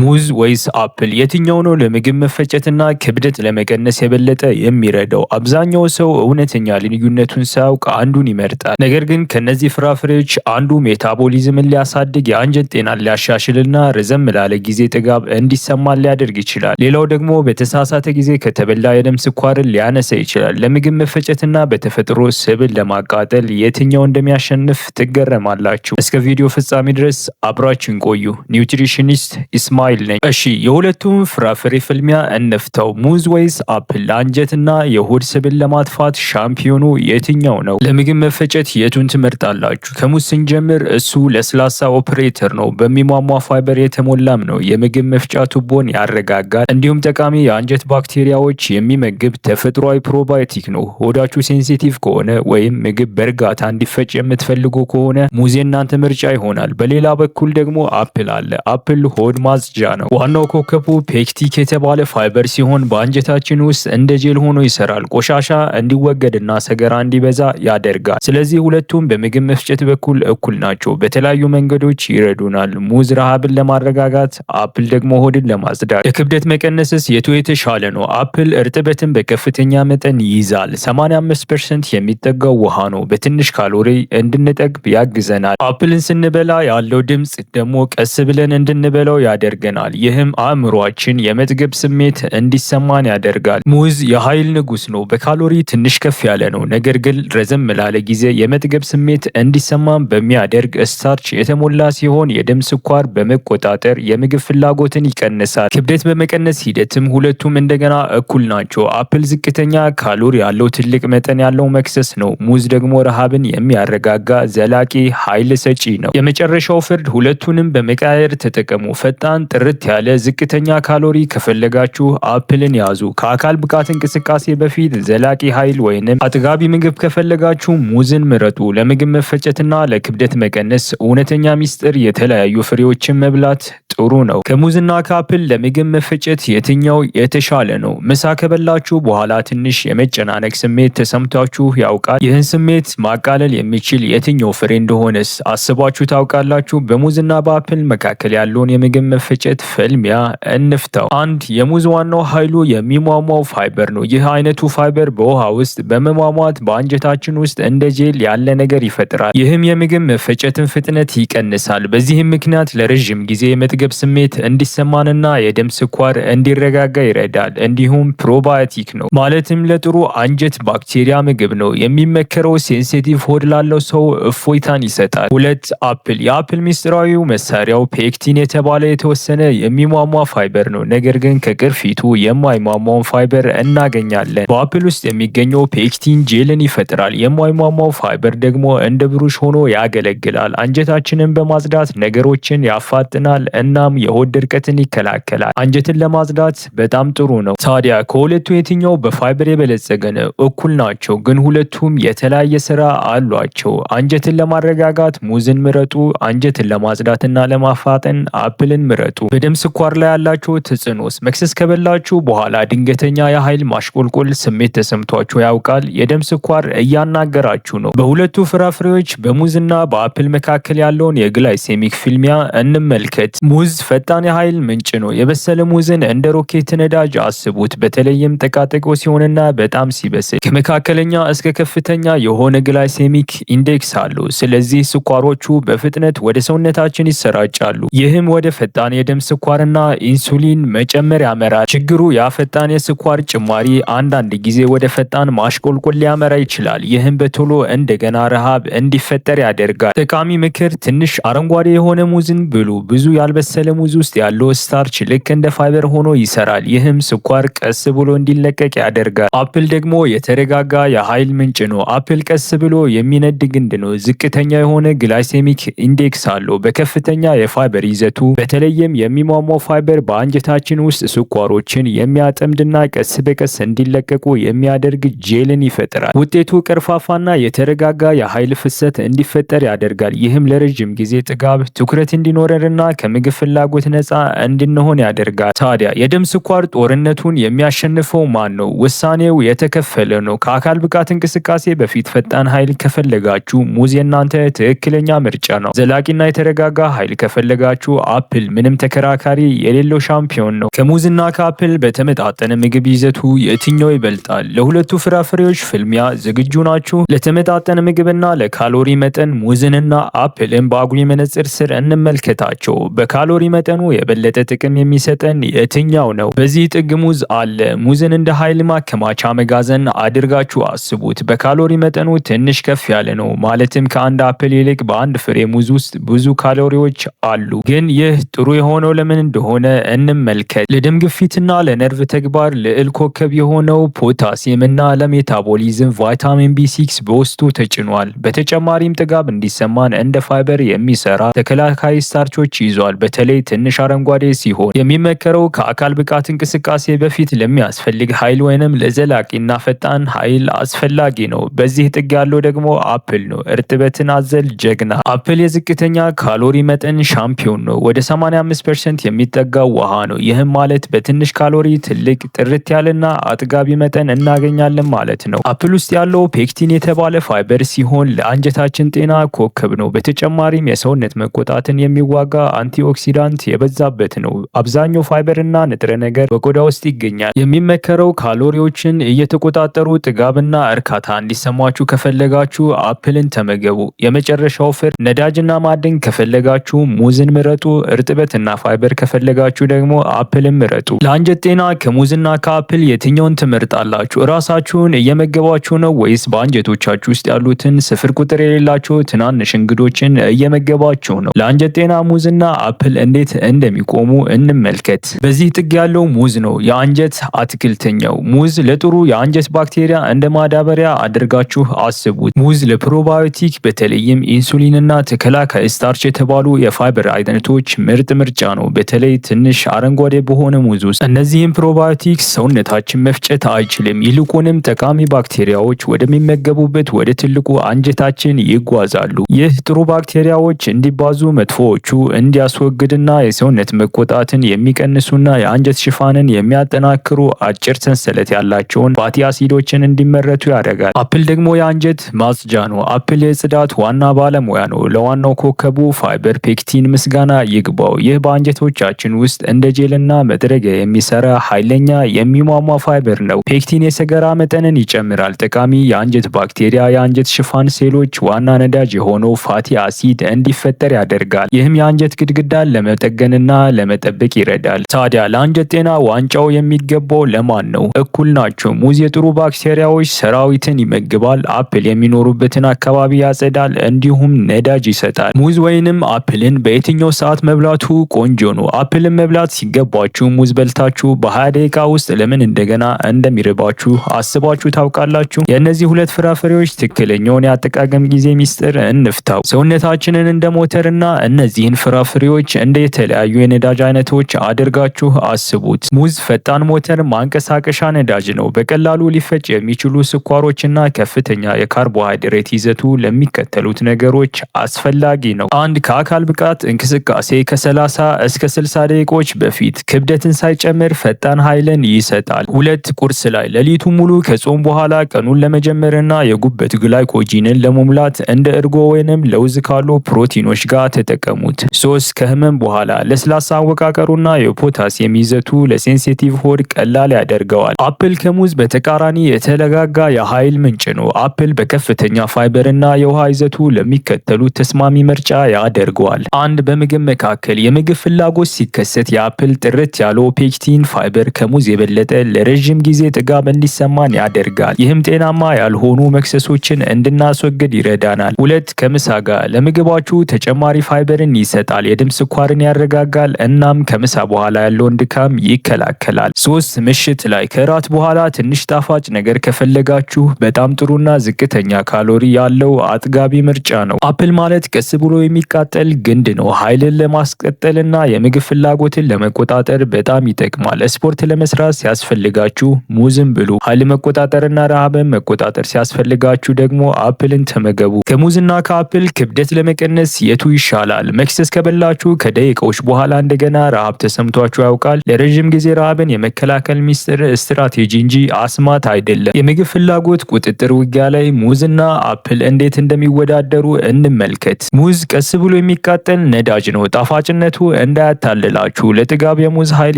ሙዝ ወይስ አፕል? የትኛው ነው ለምግብ መፈጨትና ክብደት ለመቀነስ የበለጠ የሚረዳው? አብዛኛው ሰው እውነተኛ ልዩነቱን ሳያውቅ አንዱን ይመርጣል። ነገር ግን ከነዚህ ፍራፍሬዎች አንዱ ሜታቦሊዝምን ሊያሳድግ፣ የአንጀት ጤናን ሊያሻሽልና ረዘም ላለ ጊዜ ጥጋብ እንዲሰማን ሊያደርግ ይችላል። ሌላው ደግሞ በተሳሳተ ጊዜ ከተበላ የደም ስኳርን ሊያነሳ ይችላል። ለምግብ መፈጨትና በተፈጥሮ ስብን ለማቃጠል የትኛው እንደሚያሸንፍ ትገረማላችሁ። እስከ ቪዲዮ ፍጻሜ ድረስ አብራችን ቆዩ። ኒውትሪሽኒስት ኢስማኤል ነኝ። እሺ፣ የሁለቱም ፍራፍሬ ፍልሚያ እንፍታው። ሙዝ ወይስ አፕል? ለአንጀትና የሆድ ስብን ለማጥፋት ሻምፒዮኑ የትኛው ነው? ለምግብ መፈጨት የቱን ትመርጣላችሁ? ከሙዝ ስንጀምር እሱ ለስላሳ ኦፕሬተር ነው። በሚሟሟ ፋይበር የተሞላም ነው። የምግብ መፍጫ ቱቦን ያረጋጋል። እንዲሁም ጠቃሚ የአንጀት ባክቴሪያዎች የሚመግብ ተፈጥሯዊ ፕሮባዮቲክ ነው። ሆዳችሁ ሴንሲቲቭ ከሆነ ወይም ምግብ በእርጋታ እንዲፈጭ የምትፈልጉ ከሆነ ሙዝ የእናንተ ምርጫ ይሆናል። በሌላ በኩል ደግሞ አፕል አለ። አፕል ሆድ ማጽጃ ነው። ዋናው ኮከቡ ፔክቲክ የተባለ ፋይበር ሲሆን በአንጀታችን ውስጥ እንደ ጄል ሆኖ ይሰራል። ቆሻሻ እንዲወገድና ሰገራ እንዲበዛ ያደርጋል። ስለዚህ ሁለቱም በምግብ መፍጨት በኩል እኩል ናቸው። በተለያዩ መንገዶች ይረዱናል። ሙዝ ረሃብን ለማረጋጋት፣ አፕል ደግሞ ሆድን ለማጽዳት። ለክብደት መቀነስስ የቱ የተሻለ ነው? አፕል እርጥበትን በከፍተኛ መጠን ይይዛል። 85% የሚጠጋው ውሃ ነው። በትንሽ ካሎሪ እንድንጠግብ ያግዘናል። አፕልን ስንበላ ያለው ድምፅ ደግሞ ቀስ ብለን እንድንበላው ያደርገናል። ይህም አእምሯችን የመጥገብ ስሜት እንዲሰማን ያደርጋል። ሙዝ የኃይል ንጉስ ነው። በካሎሪ ትንሽ ከፍ ያለ ነው፣ ነገር ግን ረዘም ላለ ጊዜ የመጥገብ ስሜት እንዲሰማን በሚያደርግ ስታርች የተሞላ ሲሆን የደም ስኳር በመቆጣጠር የምግብ ፍላጎትን ይቀንሳል። ክብደት በመቀነስ ሂደትም ሁለቱም እንደገና እኩል ናቸው። አፕል ዝቅተኛ ካሎሪ ያለው ትልቅ መጠን ያለው መክሰስ ነው። ሙዝ ደግሞ ረሃብን የሚያረጋጋ ዘላቂ ኃይል ሰጪ ነው። የመጨረሻው ፍርድ ሁለቱንም በመቃየር ተጠቀሙ። ፈጣን ጥርት ያለ ዝቅተኛ ካሎሪ ከፈለጋችሁ አፕልን ያዙ። ከአካል ብቃት እንቅስቃሴ በፊት ዘላቂ ኃይል ወይንም አጥጋቢ ምግብ ከፈለጋችሁ ሙዝን ምረጡ። ለምግብ መፈጨትና ለክብደት መቀነስ እውነተኛ ሚስጥር የተለያዩ ፍሬዎችን መብላት ጥሩ ነው። ከሙዝና ከአፕል ለምግብ መፈጨት የትኛው የተሻለ ነው? ምሳ ከበላችሁ በኋላ ትንሽ የመጨናነቅ ስሜት ተሰምቷችሁ ያውቃል? ይህን ስሜት ማቃለል የሚችል የትኛው ፍሬ እንደሆነስ አስባችሁ ታውቃላችሁ? በሙዝና በአፕል መካከል ያለውን የምግብ መፈጨት ፍልሚያ እንፍታው። አንድ የሙዝ ዋናው ኃይሉ የሚሟሟው ፋይበር ነው። ይህ አይነቱ ፋይበር በውሃ ውስጥ በመሟሟት በአንጀታችን ውስጥ እንደ ጄል ያለ ነገር ይፈጥራል። ይህም የምግብ መፈጨትን ፍጥነት ይቀንሳል። በዚህም ምክንያት ለረዥም ጊዜ የመጥገብ ስሜት እንዲሰማንና የደም ስኳር እንዲረጋጋ ይረዳል። እንዲሁም ፕሮባዮቲክ ነው፣ ማለትም ለጥሩ አንጀት ባክቴሪያ ምግብ ነው። የሚመከረው ሴንሲቲቭ ሆድ ላለው ሰው እፎይታን ይሰጣል። ሁለት አፕል። የአፕል ሚስጥራዊው መሳሪያው ፔክቲን የተባለ የተወሰነ የሚሟሟ ፋይበር ነው። ነገር ግን ከቅርፊቱ የማይሟሟውን ፋይበር እናገኛለን። በአፕል ውስጥ የሚገኘው ፔክቲን ጄልን ይፈጥራል። የማይሟሟው ፋይበር ደግሞ እንደ ብሩሽ ሆኖ ያገለግላል። አንጀታችንን በማጽዳት ነገሮችን ያፋጥናል እናም የሆድ ድርቀትን ይከላከላል። አንጀትን ለማጽዳት በጣም ጥሩ ነው። ታዲያ ከሁለቱ የትኛው በፋይበር የበለጸገ ነው? እኩል ናቸው፣ ግን ሁለቱም የተለያየ ስራ አሏቸው። አንጀትን ለማረጋጋት ሙዝን ምረጡ። አንጀትን ለማጽዳትና ለማፋጠን አፕልን ምረጡ። በደም ስኳር ላይ ያላቸው ተጽዕኖስ? መክሰስ ከበላችሁ በኋላ ድንገተኛ የኃይል ማሽቆልቆል ስሜት ተሰምቷችሁ ያውቃል? የደም ስኳር እያናገራችሁ ነው። በሁለቱ ፍራፍሬዎች በሙዝና በአፕል መካከል ያለውን የግላይሴሚክ ፍልሚያ እንመልከት። ሙዝ ፈጣን የኃይል ምንጭ ነው። የበሰለ ሙዝን እንደ ሮኬት ነዳጅ አስቡት፣ በተለይም ጠቃጠቆ ሲሆንና በጣም ሲበስል። ከመካከለኛ እስከ ከፍተኛ የሆነ ግላይሴሚክ ኢንዴክስ አለው። ስለዚህ ስኳሮቹ በፍጥነት ወደ ሰውነታችን ይሰራጫሉ። ይህም ወደ ፈጣን የደም ስኳርና ኢንሱሊን መጨመር ያመራል። ችግሩ ያ ፈጣን የስኳር ጭማሪ አንዳንድ ጊዜ ወደ ፈጣን ማሽቆልቆል ሊያመራ ይችላል። ይህም በቶሎ እንደገና ረሃብ እንዲፈጠር ያደርጋል። ጠቃሚ ምክር፣ ትንሽ አረንጓዴ የሆነ ሙዝን ብሉ። ብዙ ያልበሰለ ሙዝ ውስጥ ያለው ስታርች ልክ እንደ ፋይበር ሆኖ ይሰራል። ይህም ስኳር ቀስ ብሎ እንዲለቀቅ ያደርጋል። አፕል ደግሞ የተረጋጋ የኃይል ምንጭ ነው። አፕል ቀስ ብሎ የሚነድ ግንድ ነው። ዝቅተኛ የሆነ ግላይሴሚክ ኢንዴክስ አለው። በከፍተኛ የፋይበር ይዘቱ በተለይም የሚሟሟው ፋይበር በአንጀታችን ውስጥ ስኳሮችን የሚያጠምድና ቀስ በቀስ እንዲለቀቁ የሚያደርግ ጄልን ይፈጥራል። ውጤቱ ቀርፋፋና የተረጋጋ የኃይል ፍሰት እንዲፈጠር ያደርጋል። ይህም ለረጅም ጊዜ ጥጋብ፣ ትኩረት እንዲኖረንና ከምግብ ፍላጎት ነፃ እንድንሆን ያደርጋል። ታዲያ የደም ስኳር ጦርነቱን የሚያሸንፈው ማን ነው? ውሳኔው የተከፈለ ነው። ከአካል ብቃት እንቅስቃሴ በፊት ፈጣን ኃይል ከፈለጋችሁ ሙዝ የእናንተ ትክክለኛ ምርጫ ነው። ዘላቂና የተረጋጋ ኃይል ከፈለጋችሁ አፕል ምንም ተከራካሪ የሌለው ሻምፒዮን ነው። ከሙዝና ከአፕል በተመጣጠነ ምግብ ይዘቱ የትኛው ይበልጣል? ለሁለቱ ፍራፍሬዎች ፍልሚያ ዝግጁ ናችሁ? ለተመጣጠነ ምግብና ለካሎሪ መጠን ሙዝንና አፕልን በአጉሊ መነጽር ስር እንመልከታቸው። በካሎሪ መጠኑ የበለጠ ጥቅም የሚሰጠን የትኛው ነው? በዚህ ጥግ ሙዝ አለ። ሙዝን እንደ ኃይል ማከማቻ መጋዘን አድርጋችሁ አስቡት። በካሎሪ መጠኑ ትንሽ ከፍ ያለ ነው። ማለትም ከአንድ አፕል ይልቅ በአንድ ፍሬ ሙዝ ውስጥ ብዙ ካሎሪዎች አሉ። ግን ይህ ጥሩ የሆነው ለምን እንደሆነ እንመልከት። ለደም ግፊትና ለነርቭ ተግባር ልዕል ኮከብ የሆነው ፖታሲየም እና ለሜታቦሊዝም ቫይታሚን ቢ6 በውስጡ ተጭኗል። በተጨማሪም ጥጋብ እንዲሰማን እንደ ፋይበር የሚሰራ ተከላካይ ስታርቾች ይዟል። በተለይ ትንሽ አረንጓዴ ሲሆን የሚመከረው ከአካል ብቃት እንቅስቃሴ በፊት ለሚያስፈልግ ኃይል ወይንም ለዘላቂና ፈጣን ኃይል አስፈላጊ ነው። በዚህ ጥግ ያለው ደግሞ አፕል ነው። እርጥበትን አዘል ጀግና። አፕል የዝቅተኛ ካሎሪ መጠን ሻምፒዮን ነው። ወደ 85% የሚጠጋው ውሃ ነው። ይህም ማለት በትንሽ ካሎሪ ትልቅ ጥርት ያለና አጥጋቢ መጠን እናገኛለን ማለት ነው። አፕል ውስጥ ያለው ፔክቲን የተባለ ፋይበር ሲሆን ለአንጀታችን ጤና ኮከብ ነው። በተጨማሪም የሰውነት መቆጣትን የሚዋጋ አንቲኦክሲዳንት የበዛበት ነው። አብዛኛው ፋይበርና ንጥረ ነገር በቆዳ ውስጥ ይገኛል። የሚመከረው ካሎሪዎችን እየተቆጣጠሩ ጥጋብና እርካታ እንዲሰማችሁ ከፈለጋችሁ አፕልን ተመገቡ። የመጨረሻው ፍርድ ነዳጅና ማዕድን ከፈለጋችሁ ሙዝን ምረጡ። እርጥበትና ፋይበር ከፈለጋችሁ ደግሞ አፕልን ምረጡ። ለአንጀት ጤና ከሙዝና ከአፕል የትኛውን ትመርጣላችሁ? እራሳችሁን እየመገባችሁ ነው ወይስ በአንጀቶቻችሁ ውስጥ ያሉትን ስፍር ቁጥር የሌላቸው ትናንሽ እንግዶችን እየመገባችሁ ነው? ለአንጀት ጤና ሙዝና አፕል እንዴት እንደሚቆሙ እንመልከት። በዚህ ጥግ ያለው ሙዝ ነው፣ የአንጀት አትክልተኛው። ሙዝ ለጥሩ የአንጀት ባክቴሪያ እንደ ማዳበሪያ አድርጋችሁ አስቡት። ሙዝ ለፕሮባዮቲክ በተለይም ኢንሱሊንና ተከላካይ ስታርች የተባሉ የፋይበር አይነቶች ምርጥ ምርጫ ነው። በተለይ ትንሽ አረንጓዴ በሆነ ሙዝ ውስጥ እነዚህም ፕሮባዮቲክስ ሰውነታችን መፍጨት አይችልም። ይልቁንም ጠቃሚ ባክቴሪያዎች ወደሚመገቡበት ወደ ትልቁ አንጀታችን ይጓዛሉ። ይህ ጥሩ ባክቴሪያዎች እንዲባዙ መጥፎዎቹ እንዲያስወግድና የሰውነት መቆጣትን የሚቀንሱና የአንጀት ሽፋንን የሚያጠናክሩ አጭር ሰንሰለት ያላቸውን ፋቲ አሲዶችን እንዲመረቱ ያደርጋል። አፕል ደግሞ የአንጀት ማጽጃ ነው። አፕል የጽዳት ዋና ባለሙያ ነው። ለዋናው ኮከቡ ፋይበር ፔክቲን ምስጋና ይግባው። ይህ በአንጀቶቻችን ውስጥ እንደ ጄልና መጥረጊያ የሚሰራ ኃይለኛ የሚሟሟ ፋይበር ነው። ፔክቲን የሰገራ መጠንን ይጨምራል። ጠቃሚ የአንጀት ባክቴሪያ የአንጀት ሽፋን ሴሎች ዋና ነዳጅ የሆነው ፋቲ አሲድ እንዲፈጠር ያደርጋል። ይህም የአንጀት ግድግዳን ለመጠገንና ለመጠበቅ ይረዳል። ታዲያ ለአንጀት ጤና ዋንጫው የሚገባው ለማን ነው? እኩል ናቸው። ሙዝ የጥሩ ባክቴሪያዎች ሰራዊትን ይመግባል። አፕል የሚኖሩበትን አካባቢ ያጸዳል፣ እንዲሁም ነዳጅ ይሰጣል። ሙዝ ወይንም አፕልን በየትኛው ሰዓት መብላቱ ቆንጆ ነው? አፕልን መብላት ሲገባችሁ ሙዝ በልታችሁ በ20 ደቂቃ ውስጥ ለምን እንደገና እንደሚርባችሁ አስባችሁ ታውቃላችሁ? የእነዚህ ሁለት ፍራፍሬዎች ትክክለኛውን የአጠቃቀም ጊዜ ሚስጥር እንፍታው። ሰውነታችንን እንደ ሞተርና እነዚህን ፍራፍሬዎች እንደ የተለያዩ የነዳጅ አይነቶች አድርጋችሁ አስቡት። ሙዝ ፈጣን ሞተር ማንቀሳቀሻ ነዳጅ ነው። በቀላሉ ሊፈጭ የሚችሉ ስኳሮችና ከፍተኛ የካርቦሃይድሬት ይዘቱ ለሚከተሉት ነገሮች አስፈላጊ ነው። አንድ ከአካል ብቃት እንቅስቃሴ ከ30 እስከ 60 ደቂቆች በፊት ክብደትን ሳይጨምር ፈጣን ኃይልን ይሰጣል። 2 ቁርስ ላይ ሌሊቱ ሙሉ ከጾም በኋላ ቀኑን ለመጀመርና የጉበት ግላይኮጂንን ለመሙላት እንደ እርጎ ወይንም ለውዝ ካሉ ፕሮቲኖች ጋር ተጠቀሙት። 3 ከህመም በኋላ ለስላሳ አወቃቀሩና የፖታሲየም ይዘቱ ለሴንሲቲቭ ሆድ ቀላል ያደርገዋል። አፕል ከሙዝ በተቃራኒ የተረጋጋ የኃይል ምንጭ ነው። አፕል በከፍተኛ ፋይበርና የውሃ ይዘቱ ለሚከተሉት ተስማሚ ምርጫ ያደርገዋል። 1 በምግብ መካከል የምግብ ፍላጎት ሲከሰት የአፕል ጥርት ያለው ፔክቲን ፋይበር ከሙዝ የበለጠ ለረጅም ጊዜ ጥጋብ እንዲሰማን ያደርጋል። ይህም ጤናማ ያልሆኑ መክሰሶችን እንድናስወግድ ይረዳናል። 2 ከምሳ ጋር ለምግባችሁ ተጨማሪ ፋይበርን ይሰጣል። የደም ስኳርን ያረጋጋል፣ እናም ከምሳ በኋላ ያለውን ድካም ይከላከላል። 3 ምሽት ላይ ከራት በኋላ ትንሽ ጣፋጭ ነገር ከፈለጋችሁ በጣም ጥሩና ዝቅተኛ ካሎሪ ያለው አጥጋቢ ምርጫ ነው። አፕል ማለት ቀስ ብሎ የሚቃጠል ግንድ ነው። ኃይልን ለማስቀጠልና የምግብ ፍላጎትን ለመቆጣጠር በጣም ይጠቅማል። ስፖርት ለመስራት ሲያስፈልጋችሁ ሙዝን ብሉ። ኃይል መቆጣጠርና ረሃብን መቆጣጠር ሲያስፈልጋችሁ ደግሞ አፕልን ተመገቡ። ከሙዝና ከአፕል ክብደት ለመቀነስ የቱ ይሻላል? መክሰስ ከበላችሁ ከደቂቃዎች በኋላ እንደገና ረሃብ ተሰምቷችሁ ያውቃል? ለረጅም ጊዜ ረሃብን የመከላከል ሚስጥር ስትራቴጂ እንጂ አስማት አይደለም። የምግብ ፍላጎት ቁጥጥር ውጊያ ላይ ሙዝና አፕል እንዴት እንደሚወዳደሩ እንመልከት። ሙዝ ቀስ ብሎ የሚቃጠል ነዳጅ ነው። ጣፋጭነቱ እንዳያታልላችሁ። ለጥጋብ የሙዝ ኃይል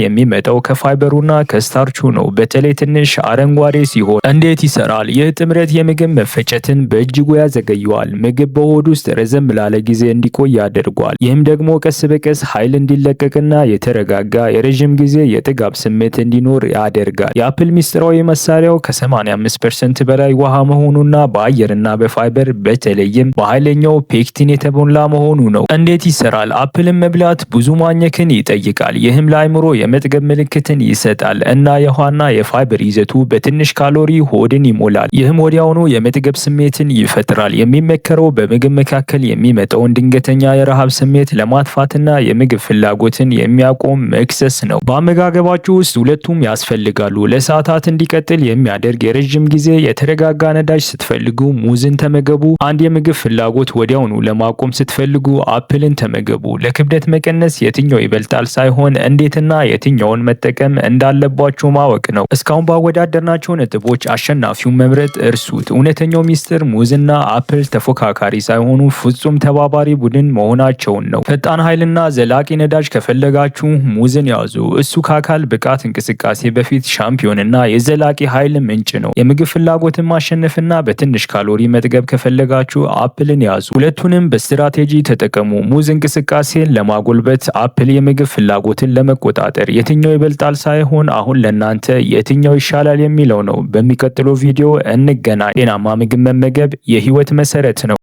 የሚመጣው ከፋይበሩና ከስታርቹ ነው። በተለይ ትንሽ አረንጓዴ ሲሆን እንዴት ይሰራል? ይህ ጥምረት የምግብ መፈጨትን በእጅጉ ያዘገየዋል። ምግብ በሆድ ውስጥ ረዘም ላለ ጊዜ እንዲቆይ ያደርጓል። ይህም ደግሞ ቀስ በቀስ ኃይል እንዲለቀቅና የተረጋጋ የረዥም ጊዜ የጥጋብ ስሜት እንዲኖር ያደርጋል። የአፕል ሚስጥራዊ መሳሪያው ከ85% በላይ ውሃ መሆኑና በአየርና በፋይበር በተለይም በኃይለኛው ፔክቲን የተሞላ መሆኑ ነው። እንዴት ይሰራል? አፕልን መብላት ብዙ ማኘክን ይጠይቃል። ይህም ለአእምሮ የመጥገብ ምልክትን ይሰጣል እና የውሃና የፋይበር ይዘቱ በትንሽ ካሎሪ ሆድን ይሞላል። ይህም ወዲያውኑ የመጥገብ ስሜትን ይፈጥራል። የሚመከረው በምግብ መካከል የሚመጣውን ድንገተኛ የረሃብ ስሜት ለማጥፋትና የምግብ ፍላጎትን የሚያቆም መክሰስ ነው። በአመጋገባችሁ ውስጥ ሁለቱም ያስፈልጋሉ። ለሰዓታት እንዲቀጥል የሚያደርግ የረዥም ጊዜ የተረጋጋ ነዳጅ ስትፈልጉ ሙዝን ተመገቡ። አንድ የምግብ ፍላጎት ወዲያውኑ ለማቆም ስትፈልጉ አፕልን ተመገቡ። ለክብደት መቀነስ የትኛው ይበልጣል ሳይሆን እንዴትና የትኛውን መጠቀም እንዳለባችሁ ማወቅ ነው። እስካሁን ባወዳደርናቸው ነጥቦች አሸናፊውን መምረጥ እርሱት። እውነተኛው ሚስጥር ሙዝና አፕል ተፎካካሪ ሳይሆኑ ፍጹም ተባባሪ ቡድን መሆናቸውን ነው። ፈጣን ኃይልና ዘላቂ ነዳጅ ከፈለጋችሁ ሙዝን ያዙ። እሱ ከአካል ብቃት እንቅስቃሴ በፊት ሻምፒዮንና የዘላቂ ኃይል ምንጭ ነው። የምግብ ፍላጎትን ማሸነፍና በትንሽ ካሎሪ መጥገብ ከፈለጋችሁ አፕልን ያዙ። ሁለቱንም በስትራቴጂ ተጠቀሙ። ሙዝ እንቅስቃሴን ለማጎልበት፣ አፕል የምግብ ፍላጎትን ለመቆጣጠር። የትኛው ይበልጣል ሳይሆን አሁን ለእናንተ የትኛው ይሻላል የሚለው ነው። በሚቀጥለው ቪዲዮ እንገናኝ። ጤናማ ምግብ መመገብ የህይወት መሰረት ነው።